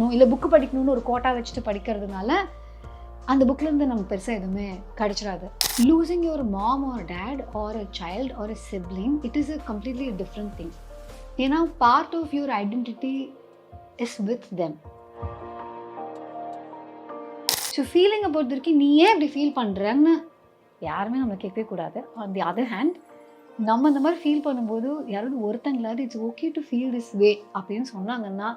படிக்கணும் இல்லை புக்கு படிக்கணும்னு ஒரு கோட்டா வச்சுட்டு படிக்கிறதுனால அந்த புக்லேருந்து நமக்கு பெருசாக எதுவுமே கிடைச்சிடாது. Losing your mom or dad or a child or a sibling, it is a completely different thing. ஏன்னா part of your identity is with them. So ஃபீலிங்கை பொறுத்த வரைக்கும் நீ ஏன் இப்படி ஃபீல் பண்ணுறன்னு யாருமே நம்மளை கேட்கவே கூடாது. ஆன் தி அதர் ஹேண்ட் நம்ம இந்த மாதிரி ஃபீல் பண்ணும்போது யாராவது ஒருத்தங்களாவது it's okay to feel this way அப்படின்னு சொன்னாங்கன்னா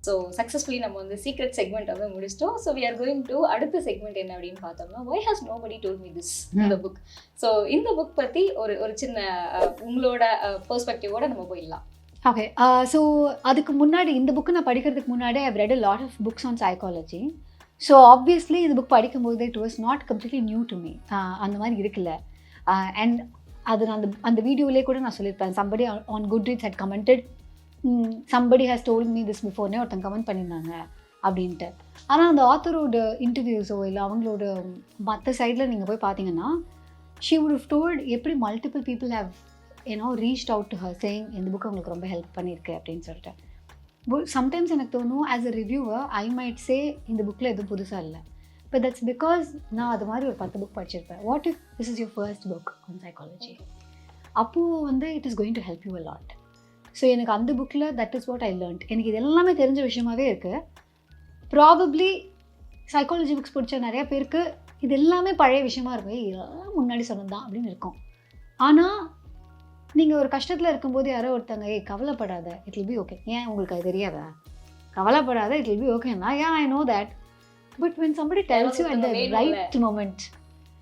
ஸோ சக்ஸஸ்ஃபுல்லி நம்ம வந்து சீக்ரெட் செக்மெண்ட் வந்து முடிச்சிட்டோம். So we are going to அடுத்த செக்மெண்ட் என்ன அப்படின்னு பார்த்தோம்னா, why has nobody told me this இந்த புக். ஸோ இந்த புக் பற்றி ஒரு சின்ன உங்களோட பெர்ஸ்பெக்டிவோட நம்ம போயிடலாம். ஓகே. ஸோ அதுக்கு முன்னாடி இந்த புக்கு நான் படிக்கிறதுக்கு முன்னாடி I read a lot of books on psychology. So obviously இந்த புக் படிக்கும்போது it was not completely new to me. அந்த மாதிரி இருக்குல்ல. அண்ட் அது நான் அந்த வீடியோலேயே கூட நான் சொல்லியிருப்பேன். Somebody on Goodreads had commented somebody has told me this before னே ஒருத்தங்க கமெண்ட் பண்ணியிருந்தாங்க அப்படின்ட்டு. ஆனால் அந்த ஆத்தரோட இன்டர்வியூஸோ இல்லை அவங்களோட மற்ற சைடில் நீங்கள் போய் பார்த்தீங்கன்னா she would have told எப்படி multiple people have reached out to her saying இந்த புக் அவங்களுக்கு ரொம்ப ஹெல்ப் பண்ணியிருக்கு அப்படின்னு சொல்லிட்டு. சம்டைம்ஸ் எனக்கு தோணும் as a reviewer I might சே இந்த புக்கில் எதுவும் புதுசாக இல்லை. பட் தட்ஸ் பிகாஸ் நான் அது மாதிரி ஒரு 10 புக் படிச்சிருப்பேன். What if this is your first book on psychology, அப்போது வந்து it is going to help you a lot. So எனக்கு அந்த புக்கில் that is what I learned. எனக்கு இது எல்லாமே தெரிஞ்ச விஷயமாகவே இருக்குது. ப்ராபப்ளி சைக்காலஜி புக்ஸ் படித்த நிறையா பேருக்கு இது எல்லாமே பழைய விஷயமா இருக்கும். இதெல்லாம் முன்னாடி சொன்னதான் அப்படின்னு இருக்கும். ஆனால் நீங்கள் ஒரு கஷ்டத்தில் இருக்கும்போது யாரோ ஒருத்தங்க கவலைப்படாத இட் வில் பி ஓகே, ஏன் உங்களுக்கு அது தெரியாதா, கவலைப்படாத இட் வில் பி ஓகேன்னா ஏன் I know that. But when somebody tells you at the right moment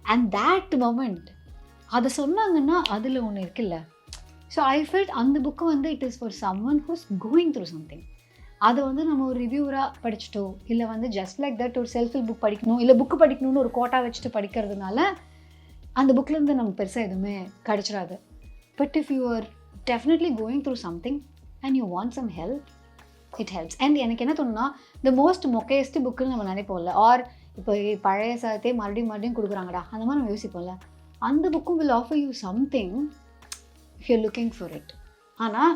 and that moment அதை சொன்னாங்கன்னா அதில் ஒன்று இருக்குல்ல. ஸோ ஐ ஃபெல்ட் அந்த புக்கு வந்து it is for someone who's going through something. அதை வந்து நம்ம ஒரு ரிவ்யூவராக படிச்சுட்டோ இல்லை வந்து ஜஸ்ட் லைக் தட் ஒரு செல்ஃப் ஹெல்ப் புக் படிக்கணும் இல்லை புக்கு படிக்கணும்னு ஒரு கோட்டா வச்சுட்டு படிக்கிறதுனால அந்த புக்லேருந்து நமக்கு பெருசாக எதுவுமே கிடைச்சிடாது. But if you are definitely going through something and you want some help, it helps. And எனக்கு என்ன தோணுன்னா த மோஸ்ட் மொக்கையஸ்ட் புக்குன்னு நம்ம நினைப்போம்ல, ஆர் இப்போ பழைய சாதத்தையே மறுபடியும் கொடுக்குறாங்கடா அந்த மாதிரி நம்ம யோசிப்போம்ல. அந்த புக்கும் will offer you something if you're looking for it. ஆனால்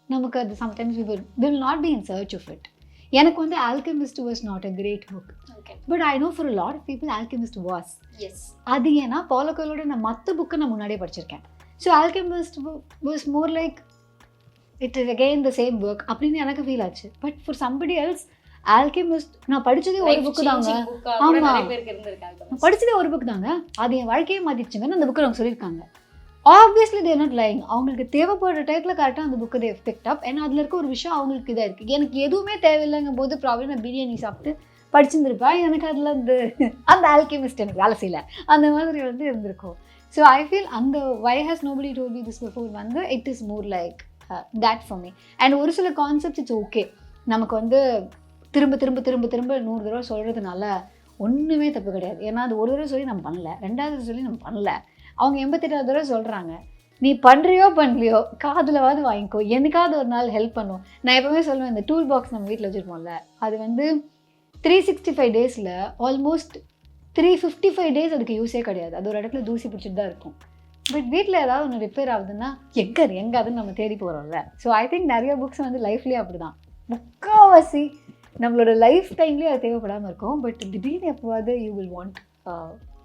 நமக்கு அது sometimes we will not be in search of it. எனக்கு வந்து Alchemist was not a great book. Okay. But I know for a lot of people Alchemist was. Yes. அது ஏன்னா பாலோ கோயலோட நான் மற்ற புக்கை நான் முன்னாடியே படிச்சிருக்கேன். So Alchemist was more like it is again the same book அப்படின்னு எனக்கு ஃபீல் ஆச்சு. But for somebody else Alchemist நான் படித்ததே ஒரு புக்கு தாங்க. ஆமாம், படித்ததே ஒரு புக்கு தாங்க, அது என் வாழ்க்கையே மாற்றிடுச்சுங்கன்னு அந்த புக்கு அவங்க சொல்லியிருக்காங்க. Obviously there not lying. அவங்களுக்கு தேவைப்படுற டைத்தில் கரெக்டாக அந்த புக்கு தேவ் பிக்ட் அப். ஏன்னா அதில் இருக்க ஒரு விஷயம் அவங்களுக்கு இதாக இருக்குது. எனக்கு எதுவுமே தேவையில்லைங்கும் போது ப்ராப்ளம் நான் பிரியாணி சாப்பிட்டு படிச்சுருந்துருப்பேன். எனக்கு அதில் அந்த ஆல்கெமிஸ்ட் எனக்கு வேலை செய்யலை அந்த மாதிரி வந்து இருந்திருக்கும். ஸோ ஐ ஃபீல் அந்த why has nobody told me this before வந்து it is more like that for me. And ஒரு சில கான்செப்ட்ஸ் இட்ஸ் ஓகே, நமக்கு வந்து திரும்ப திரும்ப திரும்ப திரும்ப 100 தடவை சொல்கிறதுனால ஒன்றுமே தப்பு கிடையாது. ஏன்னா அது ஒரு தடவை சொல்லி நம்ம பண்ணல, 2வது சொல்லி நம்ம பண்ணல, அவங்க 88வது தடவை சொல்கிறாங்க. நீ பண்ணுறியோ பண்ணலையோ காதிலவாது வாங்கிக்கோ, எனக்காவது ஒரு நாள் ஹெல்ப் பண்ணும். நான் எப்போவுமே சொல்லுவேன், இந்த டூல் பாக்ஸ் நம்ம வீட்டில் வச்சுருப்போம்ல, அது வந்து 365 டேஸில் ஆல்மோஸ்ட் 355 டேஸ் அதுக்கு யூஸே கிடையாது. அது ஒரு இடத்துல தூசி பிடிச்சிட்டு தான் இருக்கும். பட் வீட்டில் ஏதாவது ஒன்று ரிப்பேர் ஆகுதுன்னா எங்கே அதுன்னு நம்ம தேடி போகிறோம்ல. ஸோ ஐ திங்க் நிறைய புக்ஸ் வந்து லைஃப்லேயே அப்படி தான், முக்கால்வாசி நம்மளோட லைஃப் டைம்லேயே அது தேவைப்படாமல் இருக்கும். பட் திடீர்னு எப்போவாது you will want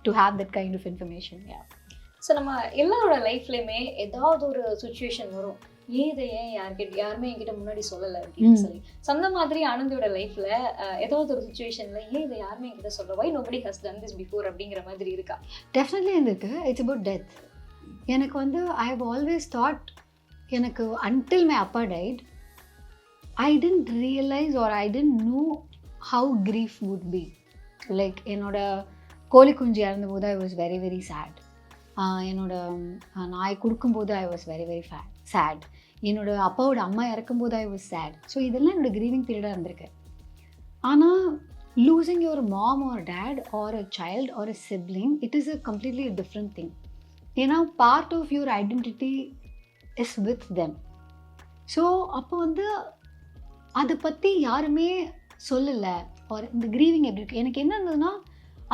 to have that kind of information. So நம்ம எல்லாரோட லைஃப்லையுமே ஏதாவது ஒரு சுச்சுவேஷன் வரும், ஏதை ஏன் யாருமே என்கிட்ட முன்னாடி சொல்லலை அப்படின்னு சொல்லி. ஸோ அந்த மாதிரி ஆனந்தியோட லைஃப்பில் ஏதாவது ஒரு சுச்சுவேஷனில் ஏன் இதை யாருமே என்கிட்ட சொல்ல, why nobody has done this before அப்படிங்கிற மாதிரி இருக்கா? டெஃபினெட்லி இருக்கு. It's about death. எனக்கு வந்து ஐ ஹவ் ஆல்வேஸ் தாட், எனக்கு அன்டில் மை அப்பா died I didn't realise or I didn't know how grief would be. Like என்னோட கோழி குஞ்சு இறந்தபோது I was very very sad. என்னோட நாய் கொடுக்கும்போது I was very very sad. என்னோட அப்பாவோட அம்மா இறக்கும்போது ஐ வாஸ் சேட். ஸோ இதெல்லாம் என்னோடய க்ரீவிங் பீரியடாக இருந்திருக்கு. ஆனால் losing your mom or dad or a child or a sibling, it is a completely different thing. ஏன்னா part of your identity is with them. So அப்போ வந்து அதை பற்றி யாருமே சொல்லலை, ஆர் இந்த க்ரீவிங் எப்படி இருக்குது. எனக்கு என்ன இருந்ததுன்னா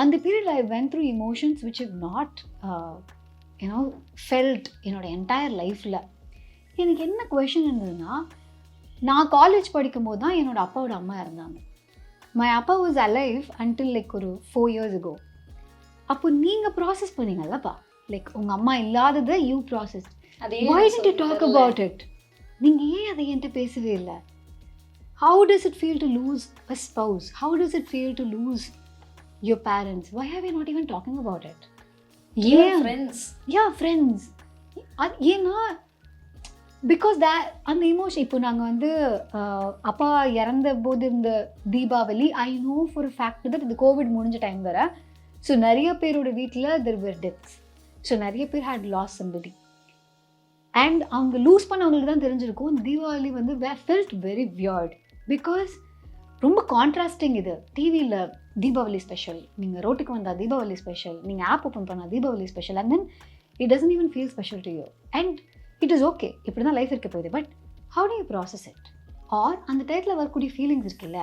அந்த period I went through emotions which இவ் நாட் யூனோ ஃபெல்ட் என்னோட என்டையர் லைஃப்பில். எனக்கு என்ன கொஷின் இருந்ததுன்னா, நான் காலேஜ் படிக்கும்போது தான் என்னோட அப்பாவோட அம்மா இருந்தாங்க. மை அப்பா வாஸ் அலைவ் அன்டில் லைக் ஒரு 4 years ago. அப்போ நீங்கள் ப்ராசஸ் பண்ணீங்கல்லப்பா, லைக் உங்கள் அம்மா இல்லாததை you process. Why didn't you talk about it? நீங்கள் ஏன் அதை என்கிட்ட பேசவே இல்லை? How does it feel to lose a spouse? How does it feel to lose your parents? Why have you not even talking about it? Yeah, friends. Yeah, friends. ஏன்னா because அந்த emotion. இப்போ நாங்கள் வந்து அப்பா இறந்த போது இந்த Deepavali, I know for fact that இந்த கோவிட் முடிஞ்ச டைம் வர, ஸோ நிறைய பேரோட வீட்டில் தெர் வேர் டெத்ஸ். ஸோ நிறைய பேர் ஹேட் லாஸ் சம்படி. அண்ட் அவங்க லூஸ் பண்ணவங்களுக்கு தான் தெரிஞ்சிருக்கும் இந்த தீபாவளி வந்து ஃபெல்ட் வெரி வியர்ட். பிகாஸ் ரொம்ப கான்ட்ராஸ்டிங். இது டிவியில் தீபாவளி ஸ்பெஷல், நீங்கள் ரோட்டுக்கு வந்தால் தீபாவளி ஸ்பெஷல், நீங்கள் ஆப் ஓப்பன் பண்ணால் Deepavali special, and then it doesn't even feel special to you. And it is okay, இப்படி தான் லைஃப் இருக்க போகுது. But how do you process it? Or அந்த டயத்தில் வரக்கூடிய ஃபீலிங்ஸ் இருக்குல்ல,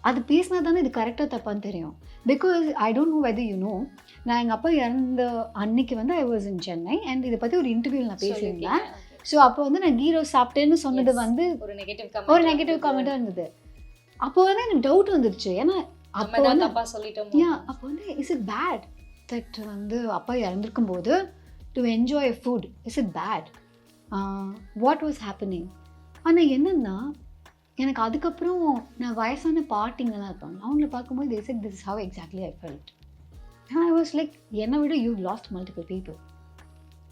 அது பேசினா தானே இது கரெக்டாக தப்பான்னு தெரியும். Because I don't know whether you know, நான் எங்கள் அப்பா இறந்த அன்னைக்கு வந்து ஐ வாஸ் இன் சென்னை அண்ட் இதை பற்றி ஒரு இன்டர்வியூவில் நான் பேசியிருந்தேன். ஸோ அப்போ வந்து நான் கீ ரோஸ் சாப்பிட்டேன்னு சொன்னது வந்து ஒரு நெகட்டிவ் கமெண்ட்டாக இருந்தது. அப்போ வந்து எனக்கு டவுட் வந்துருச்சு. ஏன்னா அப்போ வந்து அப்போ வந்து இஸ் இட் பேட் தட் வந்து அப்பா இறந்துருக்கும் போது to enjoy food, is it bad? What was happening? ஆனால் என்னென்னா எனக்கு அதுக்கப்புறம் நான் வயசான பாட்டிங்கெல்லாம் இருப்பாங்க, அவங்கள பார்க்கும்போது they said this is how exactly I felt. And I was like, என்னை விட you lost multiple people.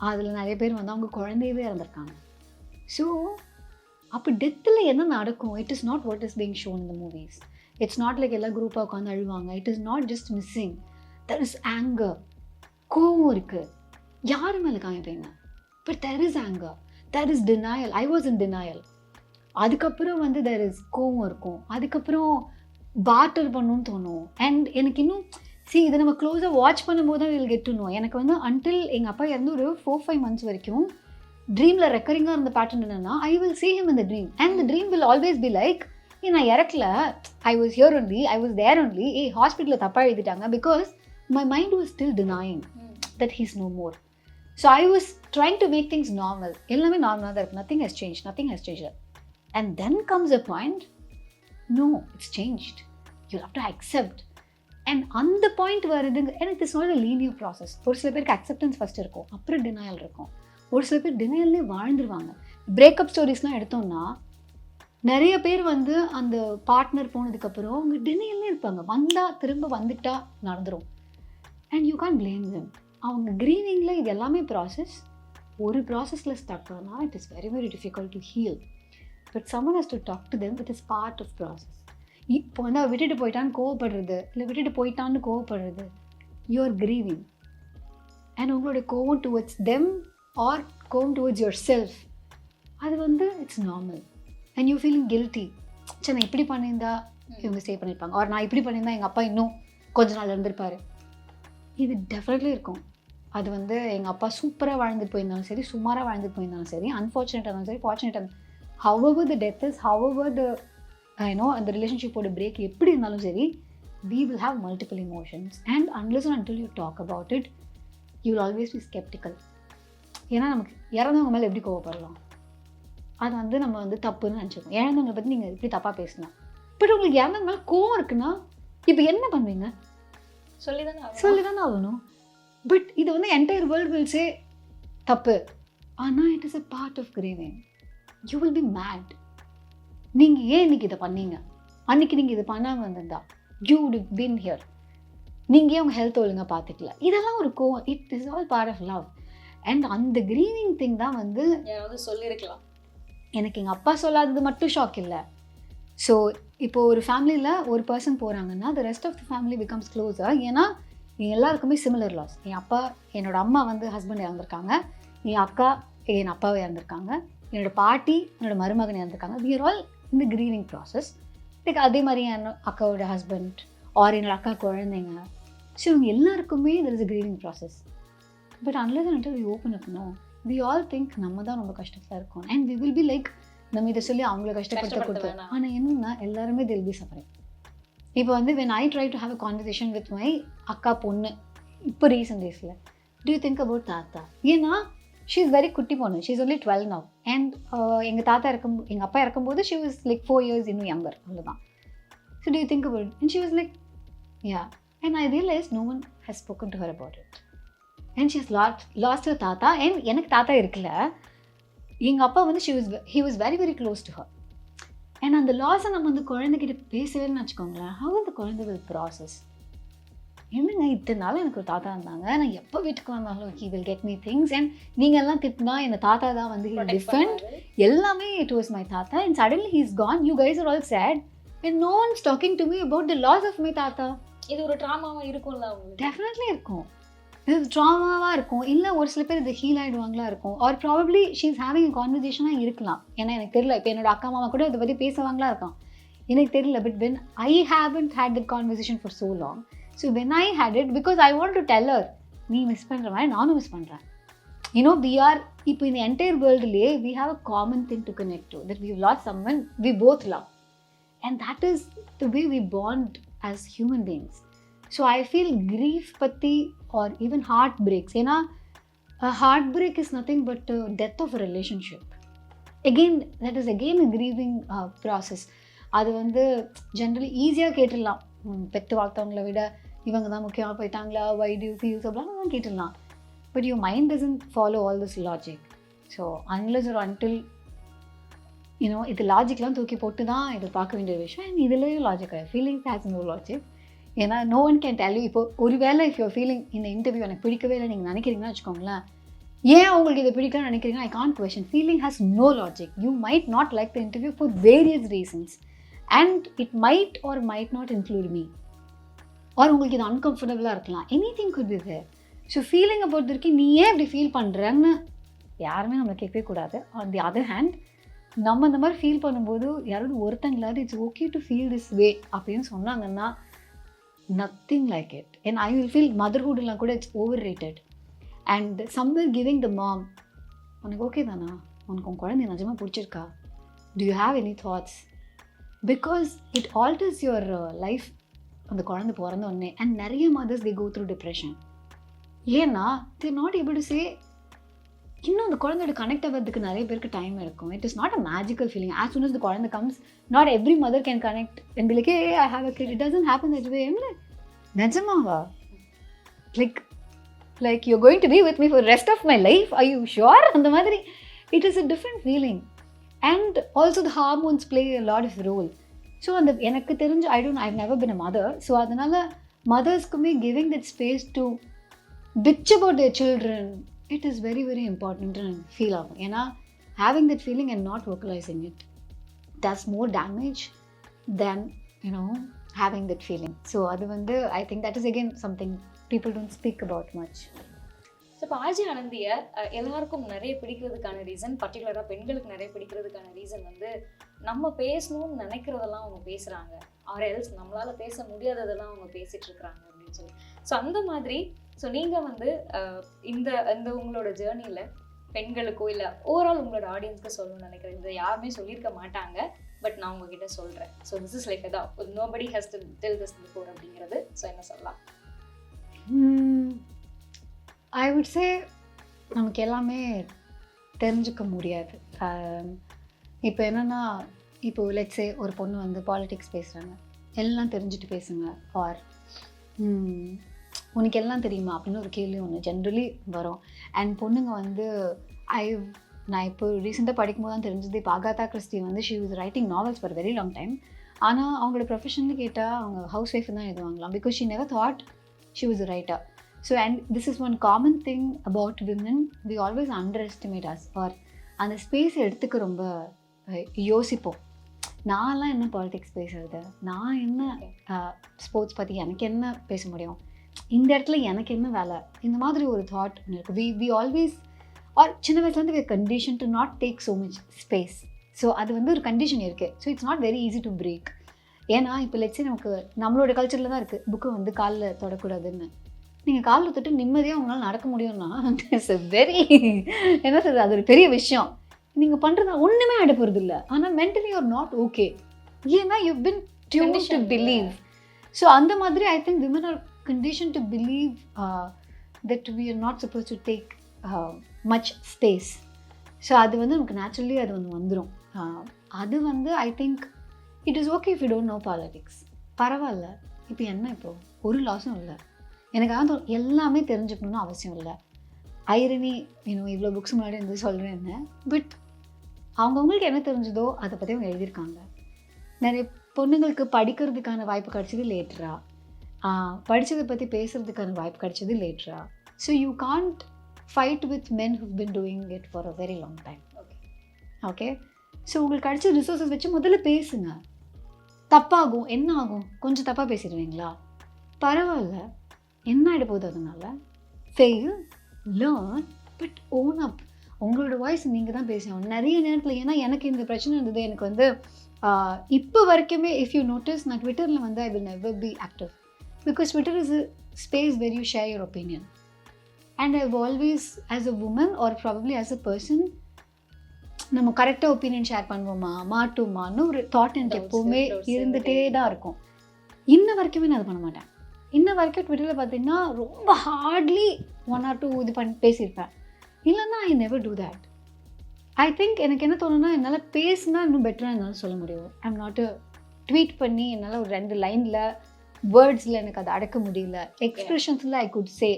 அதில் நிறைய பேர் வந்து அவங்க குழந்தையவே இறந்துருக்காங்க. ஸோ அப்போ டெத்தில் என்ன நடக்கும்? It is not what is being shown in the movies. It's not like எல்லா குரூப்பாக உட்காந்து அழுவாங்க. It is not just missing, there is anger, கோவம் இருக்குது. யார் மேலே காமிப்பீங்க? But there is anger, there is denial. I was in denial. அதுக்கப்புறம் வந்து தெர் இஸ் கோவம் இருக்கும். அதுக்கப்புறம் பாட்டர் பண்ணணும்னு தோணும். அண்ட் எனக்கு இன்னும் இதை நம்ம க்ளோஸாக வாட்ச் பண்ணும்போது தான் வில் கெட் டு நோ. எனக்கு வந்து அன்டில் எங்கள் அப்பா இறந்து ஒரு 4-5 months வரைக்கும் ட்ரீமில் ரெக்கரிங்காக இருந்த பேட்டர்ன் என்னென்னா, I will see him in the dream and the dream will always be like, நான் இறக்கல, I was here only, I was there only. ஹாஸ்பிட்டலில் தப்பாக எழுதிட்டாங்க. Because my mind was still denying that he's no more. So I was trying to make things normal. எல்லாமே நார்மலாக தான் இருக்குது. Nothing has change. And then comes a point, no, it's changed. You'll have to accept. And on the point வருது, and it is not a linear process. ஒரு சில பேருக்கு acceptance first இருக்கும், அப்புறம் டினையல் இருக்கும். ஒரு சில பேர் டினையல்லே வாழ்ந்துருவாங்க. பிரேக்கப் ஸ்டோரிஸ்லாம் எடுத்தோம்னா நிறைய பேர் வந்து அந்த பார்ட்னர் போனதுக்கப்புறம் அவங்க டினையல்லே இருப்பாங்க. வந்தால் திரும்ப வந்துட்டா நடந்துடும். And you can't blame them. அவங்க க்ரீனிங்கில் இது எல்லாமே ப்ராசஸ். ஒரு ப்ராசஸில் ஸ்டக் ஆனால் it is very very difficult to heal. But someone has to talk to them. It is part of process. இப்போ வந்து விட்டுட்டு போயிட்டான்னு கோவப்படுறது, இல்லை விட்டுட்டு போயிட்டான்னு கோவப்படுறது, யூ ஆர் கிரீவிங். அண்ட் உங்களோட கோவம் டுவர்ட்ஸ் தெம் ஆர் கோவம் டுவர்ட்ஸ் யுவர் செல்ஃப், அது வந்து it's normal. And you feeling guilty. சரி, நான் இப்படி பண்ணியிருந்தா இவங்க ஸ்டே பண்ணியிருப்பாங்க, ஆர் நான் இப்படி பண்ணியிருந்தா எங்கள் அப்பா இன்னும் கொஞ்ச நாள் இருந்திருப்பார். இது டெஃபினெட்லி இருக்கும். அது வந்து எங்கள் அப்பா சூப்பராக வாழ்ந்துட்டு போயிருந்தாலும் சரி, சுமாராக வாழ்ந்துட்டு போயிருந்தாலும் சரி, அன்ஃபார்ச்சுனேட்டாக இருந்தாலும் சரி, ஃபார்ச்சுனேட்டாக, however the death is, however the அந்த ரிலேஷன்ஷிப்போட பிரேக் எப்படி இருந்தாலும் சரி, we will have multiple emotions. And unless and until you talk about it, you will always be skeptical. ஏன்னா நமக்கு இறந்தவங்க மேலே எப்படி கோவப்படலாம்? அது வந்து நம்ம வந்து தப்புன்னு நினச்சிக்கோம். இறந்தவங்களை பற்றி நீங்கள் எப்படி தப்பாக பேசலாம். பட் உங்களுக்கு இறந்தவங்க மேலே கோவம் இருக்குன்னா இப்போ என்ன பண்ணுவீங்க? சொல்லி தானே ஆகணும். பட் இது வந்து என்டையர் வேர்ல்ட் வில் சே தப்பு. ஆனால் it is a part of grieving. You will be mad. நீங்கள் ஏன் இன்றைக்கி இதை பண்ணீங்க? அன்றைக்கி நீங்கள் இது பண்ணாமல் வந்திருந்தா you would have been here. நீங்கள் ஏன் உங்கள் ஹெல்த் ஒழுங்காக பார்த்துக்கல? இதெல்லாம் ஒரு கோவம். It is all part of love. And அந்த க்ரீவிங் திங் தான் வந்து யாராவது சொல்லியிருக்கலாம். எனக்கு எங்கள் அப்பா சொல்லாதது மட்டும் ஷாக் இல்லை. ஸோ இப்போது ஒரு ஃபேமிலியில் ஒரு பர்சன் போகிறாங்கன்னா the rest of the family becomes closer. ஏன்னா எல்லாருக்குமே சிமிலர் லாஸ். என் அப்பா, என்னோடய அம்மா வந்து ஹஸ்பண்ட் இறந்துருக்காங்க, என் அக்கா என் அப்பாவை இறந்துருக்காங்க, என்னோடய பாட்டி என்னோடய மருமகன் இறந்துருக்காங்க. we are all in the grieving process. Like அதே மாதிரி என் அக்காவோட ஹஸ்பண்ட் ஆர் என்னோட அக்கா குழந்தைங்க. ஸோ இவங்க எல்லாருக்குமே there is a grieving process. But unless and until we open up, no, we all think நம்ம தான் ரொம்ப கஷ்டத்தில் இருக்கோம். And we will be like, நம்ம இதை சொல்லி அவங்கள கஷ்டப்படுத்த கொடுத்தோம். ஆனால் என்னன்னா எல்லாருமே they will be suffering. இப்போ வந்து when I try to have a conversation with my அக்கா பொண்ணு இப்போ ரீசன்ட் டேஸில், do you think about தாத்தா? ஏன்னா she is very குட்டி பொண்ணு, she is only 12 now, and எங்கள் அப்பா இருக்கும்போது she was like 4 years இன்னும் younger, அவ்வளோதான். So do you think about it? And she was like, yeah. And I realized no one has spoken to her about it. And she has lost her தாத்தா. And எனக்கு தாத்தா இருக்குல்ல, எங்கள் அப்பா வந்து he was very very close to her. And அந்த லாஸை நம்ம வந்து குழந்தைகிட்ட பேசவேன்னு வச்சுக்கோங்களேன், how will the குழந்தை will process? என்னங்க இத்தனை நாள் எனக்கு ஒரு தாத்தா இருந்தாங்க, நான் எப்போ வீட்டுக்கு வந்தாலும் he will get me things, and நீங்கள் எல்லாம் திட்டினா என் தாத்தா தான் வந்து he different, எல்லாமே it was my தாத்தா, and suddenly he is gone, you guys are all sad, and no one's talking to me about the loss of my தாத்தா. இது ஒரு ட்ராமாவா இருக்கும்ல உங்களுக்கு? டெஃபினெட்லி இருக்கும், இது ட்ராமாவாக இருக்கும், இல்லை ஒரு சில பேர் இது ஹீல் ஆகிடுவாங்களா இருக்கும், or probably she is having கான்வர்சேஷனாக இருக்கலாம். ஏன்னா எனக்கு தெரியல, இப்போ என்னோட அக்கா மாமா கூட இதை பற்றி பேசுவாங்களா இருக்கான், எனக்கு தெரியல. But when I haven't had that conversation for so long, so when I had it, because I want to tell her, நீ மிஸ் பண்ணுற மாதிரி நானும் மிஸ் பண்ணுறேன். யூனோ வி ஆர் இப்போ இந்த என்டையர் வேர்ல்டுலேயே we have a common thing to connect to, that we lost someone we both love, and that is the way we bond as human beings. So I feel grief பற்றி or even heartbreaks, ஏன்னா a heartbreak is nothing but death of a relationship. Again, that is again a grieving process. அது வந்து generally ஈஸியாக கேட்டுடலாம், பெற்று வளர்த்தவங்கள விட இவங்க தான் முக்கியமாக போயிட்டாங்களா, why do you feel so blah தான் கேட்டுடலாம். But your mind doesn't follow all this logic. So unless or until இது லாஜிக்லாம் தூக்கி போட்டு தான் இது பார்க்க வேண்டிய விஷயம், அண்ட் இதுலேயும் logic, feelings has no logic. ஏன்னா no one can tell you. இப்போ ஒரு வேளை இஃப் யூர் ஃபீலிங் இந்த இன்டர்வியூ எனக்கு பிடிக்கவே இல்லை நீங்கள் நினைக்கிறீங்கன்னா வச்சுக்கோங்களேன், ஏன் உங்களுக்கு இதை பிடிக்கலன்னு நினைக்கிறீங்கன்னா I can't question. Feeling has no logic. You might not like the interview for various reasons, and it might or might not include me, or உங்களுக்கு இது அன்கம்ஃபர்டபுளாக இருக்கலாம், anything could be there. So ஃபீலிங்கை பொறுத்த வரைக்கும் நீ ஏன் இப்படி ஃபீல் பண்ணுறேன்னு யாருமே நம்மளை கேட்கவே கூடாது. ஆன் தி அதர் ஹேண்ட், நம்ம இந்த மாதிரி ஃபீல் பண்ணும்போது யாராவது ஒருத்தங்களாவது it's okay to feel this way அப்படின்னு சொன்னாங்கன்னா, nothing like it. And I will feel motherhood illa kuda it's overrated, and somewhere giving the mom, unak okay dana, unakku kulandai najama pidichirka, do you have any thoughts, because it alters your life and the kulandai porandha onne. And nariya mothers they go through depression, ஏன்னா they're not able to say, இன்னும் அந்த குழந்தையோட connect ஆகிறதுக்கு நிறைய பேருக்கு time இருக்கும். It is not a magical feeling. As soon as the குழந்தை comes, not every mother can connect and be like, ah I have a kid. It doesn't happen that way. நிஜமாவா? Like you going to be with me for rest of my life, I you sure? அந்த மாதிரி it is a different feeling. And also the hormones play a lot of role. So அந்த எனக்கு தெரிஞ்சு I've never been a mother. So அதனால் மதர்ஸ்க்குமே giving that space to bitch about their children, it is very very important to feel out. ஏன்னா having that feeling and not vocalizing it does more damage than having that feeling. So அது வந்து I think that is again something people don't speak about much. So இப்போ ஆஜி ஆனந்தியை எல்லாருக்கும் நிறைய பிடிக்கிறதுக்கான reason, பர்டிகுலராக பெண்களுக்கு நிறைய பிடிக்கிறதுக்கான reason வந்து நம்ம பேசணும்னு நினைக்கிறதெல்லாம் அவங்க பேசுகிறாங்க, ஆர் எல்ஸ் நம்மளால் பேச முடியாததெல்லாம் அவங்க பேசிகிட்டு இருக்கிறாங்க அப்படின்னு சொல்லி. ஸோ அந்த மாதிரி ஸோ நீங்கள் வந்து இந்த உங்களோட ஜேர்னியில் பெண்களுக்கோ இல்லை ஓவரால் உங்களோட ஆடியன்ஸ்க்கு சொல்லணும்னு நினைக்கிறேன். இதை யாருமே சொல்லியிருக்க மாட்டாங்க, பட் நான் உங்ககிட்ட சொல்கிறேன். ஸோ திஸ் இஸ் லைக் அதான் nobody has to tell this before அப்படிங்கிறது. ஸோ என்ன சொல்லலாம்? ஐ வுட் சே நமக்கு எல்லாமே தெரிஞ்சுக்க முடியாது. இப்போ என்னென்னா, இப்போது லெட்ஸ் சே ஒரு பொண்ணு வந்து பாலிடிக்ஸ் பேசுகிறாங்க, எல்லாம் தெரிஞ்சுட்டு பேசுங்க, ஆர் உனக்கு எல்லாம் தெரியுமா அப்படின்னு ஒரு கேள்வி ஒன்று ஜென்ரலி வரும். அண்ட் பொண்ணுங்க வந்து நான் இப்போ ரீசெண்டாக படிக்கும்போது தான் தெரிஞ்சது, இப்போ அகாதா கிறிஸ்டி வந்து she was writing novels for very long time. ஆனால் அவங்களோட ப்ரொஃபஷன்னு கேட்டால் அவங்க ஹவுஸ் ஒய்ஃப் தான் எழுதுவாங்களாம், because she never thought she was a writer. So and this is one common thing about women, we always underestimate us, or அந்த space எடுத்துக்க ரொம்ப யோசிப்போம். நான்லாம் என்ன பாலிடிக்ஸ் பேசுறது, நான் என்ன ஸ்போர்ட்ஸ் பற்றி எனக்கு என்ன பேச முடியும், இந்த இடத்துல எனக்கு என்ன வேலை, இந்த மாதிரி ஒரு தாட் இருக்குது. வி ஆல்வேஸ், ஆர் சின்ன வயசுலேருந்து we conditioned to not take so much space. So அது வந்து ஒரு கண்டிஷன் இருக்குது. So it's not very easy to break. ஏன்னா இப்போ லெட்ஸே நமக்கு நம்மளோட கல்ச்சரில் தான் இருக்குது, புக்கு வந்து காலில் தொடக்கூடாதுன்னு. நீங்கள் காலில் தொட்டு நிம்மதியாக உங்களால் நடக்க முடியும்னா இட்ஸ் அ வெரி என்ன சொல்கிறது, அது ஒரு பெரிய விஷயம். நீங்கள் பண்ணுறது ஒன்றுமே ஆட போகிறது இல்லை, ஆனால் mentally you are not okay. ஏன்னா you been tuned to believe so அந்த மாதிரி I think women are condition to believe that we are not suppose to take much space. So அது வந்து நமக்கு நேச்சுரலி அது வந்துடும். அது வந்து I think it is okay if you don't know politics. பரவாயில்ல, இப்போ என்ன இப்போது ஒரு லாஸும் இல்லை. எனக்கு அதான் எல்லாமே தெரிஞ்சுக்கணும்னு அவசியம் இல்லை. ஐரணி இவ்வளோ புக்ஸ் முன்னாடி இருந்து சொல்கிறேன்னு, பட் அவங்கவுங்களுக்கு என்ன தெரிஞ்சதோ அதை பற்றி அவங்க எழுதியிருக்காங்க. நிறைய பொண்ணுங்களுக்கு படிக்கிறதுக்கான வாய்ப்பு கிடைச்சது லேட்டரா, படித்ததை பற்றி பேசுகிறதுக்கான வாய்ப்பு கிடைச்சது லேட்டரா. So you can't fight with men who been doing it for a very long time. Okay, so உங்களுக்கு கிடைச்ச ரிசோர்ஸஸ் வச்சு முதல்ல பேசுங்க. தப்பாகும், என்ன ஆகும், கொஞ்சம் தப்பாக பேசிடுவீங்களா, பரவாயில்ல, என்ன ஆகிட போகுது, அதனால் ஃபெயில், லேர்ன், பட் ஓன் அப். உங்களோட வாய்ஸ் நீங்கள் தான் பேசணும் நிறைய நேரத்தில். ஏன்னா எனக்கு இந்த பிரச்சனை இருந்தது. எனக்கு வந்து இப்போ வரைக்குமே இஃப் யூ நோட்டீஸ், நான் ட்விட்டரில் வந்து I will never be active because Twitter is a space where you share your opinion. And I've always as a woman or probably as a person, நம்ம கரெக்டாக ஒப்பீனியன் ஷேர் பண்ணுவோமா மாட்டோமான்னு ஒரு thought எனக்கு எப்போவுமே இருந்துகிட்டே தான் இருக்கும். இன்ன வரைக்குமே நான் அது பண்ண மாட்டேன். இன்ன வரைக்கும் ட்விட்டரில் பார்த்தீங்கன்னா ரொம்ப ஹார்ட்லி 1 or 2 இது பண்ணி பேசியிருப்பேன். இல்லைன்னா I never do that. I think எனக்கு என்ன தோணுன்னா, என்னால் பேசினா இன்னும் பெட்டராக என்னால் சொல்ல முடியும். ஐம் நாட் ட்வீட் பண்ணி என்னால் ஒரு 2 லைனில் வேர்ட்ஸில் எனக்கு அதை அடக்க முடியல. எக்ஸ்ப்ரெஷன்ஸில் I could say,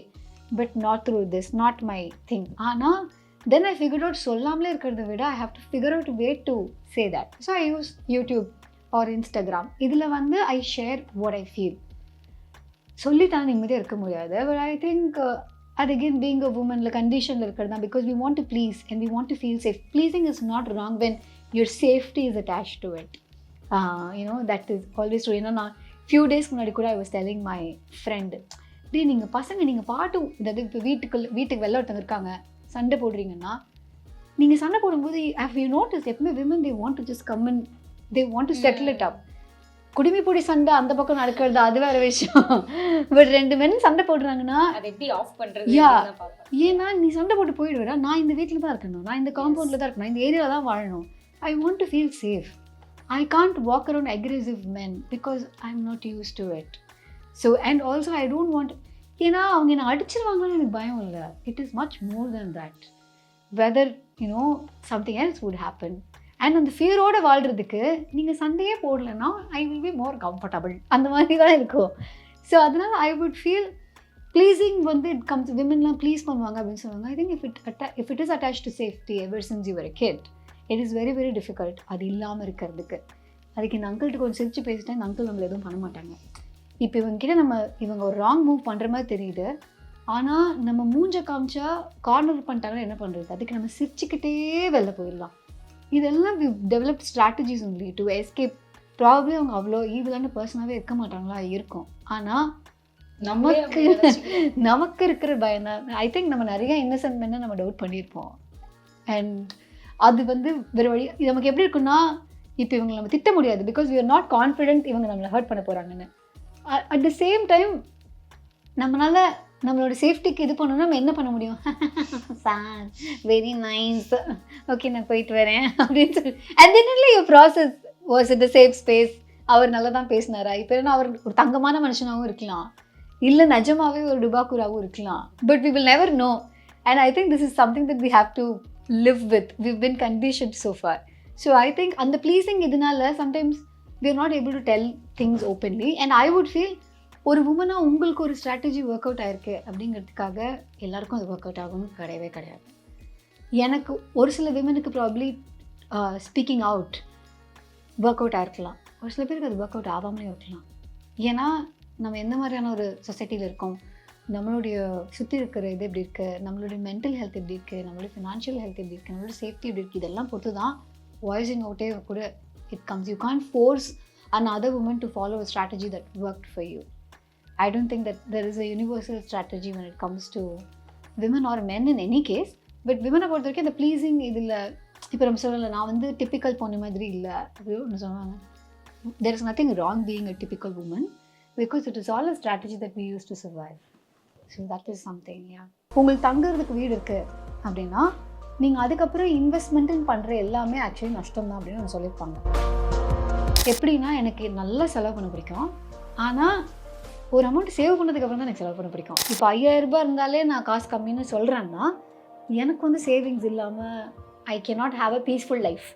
but not through this, not my thing. ஆனால் தென் ஐ ஃபிகர் அவுட் சொல்லாமலே இருக்கிறத விட I have to figure out way to say that. So I use YouTube or Instagram. இதில் வந்து I share what I feel. சொல்லித்தான் நிம்மதியாக இருக்க முடியாது. பட் ஐ திங்க் அது அகெயின் பீங் அ உமனில் கண்டிஷனில் இருக்கிறது தான். Because we want to please and we want to feel safe. Pleasing is not wrong when your safety is attach to it. That is always true. ஏன்னா நான் few டேஸ்க்கு முன்னாடி கூட I was telling my friend, நீங்கள் பசங்க நீங்கள் பாட்டு, அதாவது இப்போ வீட்டுக்கு வெளில ஒருத்தவங்க இருக்காங்க, சண்டை போடுறீங்கன்னா, நீங்கள் சண்டை போடும்போது ஹேவ் யூ நோட்டீஸ் எப்பவுமே women they want to just come in, they want to settle it up. குடிமைப்பொடி சண்டை அந்த பக்கம் நடக்கிறது அது வேற விஷயம். பட் 2 men சண்டை போடுறாங்கன்னா அதை எப்படி ஆஃப் பண்ணுறது? ஏன்னா நீ சண்டை போட்டு போயிடுவேடா, நான் இந்த வீட்டில் தான் இருக்கணும், நான் இந்த காம்பவுண்டில் தான் இருக்கணும், இந்த ஏரியாவில் தான் வாழணும். I want to feel safe. I can't walk around aggressive men because I am not use to it. So and also I don't want, ஏன்னா அவங்க என்னை அடிச்சிருவாங்கன்னு எனக்கு பயம் இல்லை. It is much more then that. Whether something else would happen. And அந்த ஃபியரோடு வாழ்கிறதுக்கு நீங்கள் சண்டையே போடலைன்னா I will be more comfortable. அந்த மாதிரி தான் இருக்கும். ஸோ அதனால் ஐ வுட் ஃபீல் ப்ளீஸிங் வந்து இட் கம்ஸ், விமன்லாம் ப்ளீஸ் பண்ணுவாங்க அப்படின்னு சொல்லுவாங்க. I think if it is attach to safety ever since your kid, it is very very difficult அது இல்லாமல் இருக்கிறதுக்கு. அதுக்கு இந்த அங்கிள்கிட்ட கொஞ்சம் சிரிச்சு பேசிட்டேன், இந்த அங்கிள் நம்மளை எதுவும் பண்ண மாட்டாங்க. இப்போ இவங்ககிட்ட இவங்க ஒரு ராங் மூவ் பண்ணுற மாதிரி தெரியுது, ஆனால் நம்ம மூஞ்ச காமிச்சா கார்னர் பண்ணிட்டாங்கன்னா என்ன பண்ணுறது? அதுக்கு நம்ம சிரிச்சுக்கிட்டே வெளில போயிடலாம். இதெல்லாம் we developed strategies only to escape. Probably அவங்க அவ்வளோ ஈவிலான பர்சனாகவே இருக்க மாட்டாங்களா, இருக்கும். ஆனால் நமக்கு இருக்கிற பயம் தான். ஐ திங்க் நம்ம நிறைய இன்னசென்ட் மென்னை நம்ம டவுட் பண்ணியிருப்போம். அண்ட் அது வந்து வேறு வழி. இது நமக்கு எப்படி இருக்குன்னா, இப்போ இவங்களை நம்ம திட்ட முடியாது because we are not confident இவங்க நம்மளை ஹர்ட் பண்ண போகிறாங்கன்னு. அட் த சேம் டைம் நம்மளால் நம்மளோட சேஃப்டிக்கு இது பண்ணணும்னா நம்ம என்ன பண்ண முடியும்? சார் வெரி நைஸ், ஓகே நான் போயிட்டு வரேன் அப்படின்னு சொல்லி. அண்ட் தென் இல்லை your process was it the safe space. அவர் நல்லா தான் பேசினாரா? இப்போ என்ன அவர் ஒரு தங்கமான மனுஷனாகவும் இருக்கலாம், இல்லை நிஜமாகவே ஒரு டுபாக்கூராகவும் இருக்கலாம். But we will never know. And I think this is something that we have to live with. We've been conditioned so far. So I think அந்த ப்ளீஸிங் இதனால sometimes we are not able to tell things openly. And I would feel ஒரு உமனாக உங்களுக்கு ஒரு strategy work out ஆயிருக்கு அப்படிங்கிறதுக்காக எல்லாருக்கும் அது ஒர்க் அவுட் ஆகும்னு கிடையவே கிடையாது. எனக்கு ஒரு சில விமனுக்கு probably speaking out work out ஆகிருக்கலாம், ஒரு சில பேருக்கு அது ஒர்க் அவுட் ஆகாமலே இருக்கலாம். ஏன்னா நம்ம எந்த மாதிரியான ஒரு சொசைட்டியில் இருக்கோம், நம்மளுடைய சுற்றி இருக்கிற இது எப்படி இருக்குது, நம்மளுடைய மென்டல் ஹெல்த் எப்படி இருக்குது, நம்மளுடைய ஃபினான்ஷியல் ஹெல்த் எப்படி இருக்குது, நம்மளுடைய சேஃப்டி எப்படி இருக்குது, இதெல்லாம் பொறுத்து தான் வாய்ஸிங் அவுட்டே கூட it comes. You can't force another woman to follow a strategy that worked for you. I don't think that there is a universal strategy when it comes to women or men in any case. But women பொறுத்த வரைக்கும் இந்த pleasing இதில் இப்போ நம்ம சொல்லலை, நான் வந்து typical பொண்ணு மாதிரி இல்லை அப்படின்னு ஒன்று சொல்லுவாங்க. there is nothing wrong being a typical woman because it is all a strategy that we use to survive. So that is something. Yeah, உங்களுக்கு தங்குறதுக்கு வீடு இருக்குது அப்படின்னா நீங்கள் அதுக்கப்புறம் இன்வெஸ்ட்மெண்ட்டுன்னு பண்ணுற எல்லாமே ஆக்சுவலி நஷ்டம் தான் அப்படின்னு ஒன்று சொல்லியிருப்பாங்க. எப்படின்னா, எனக்கு நல்லா செலவு பண்ண பிடிக்கும், ஆனால் ஒரு அமௌண்ட் சேவ் பண்ணதுக்கப்புறம் தான் எனக்கு செலவு பண்ண பிடிக்கும். இப்போ 5000 ரூபாய் இருந்தாலே நான் காசு கம்மின்னு சொல்கிறேன்னா எனக்கு வந்து சேவிங்ஸ் இல்லாமல் I cannot have a peaceful life.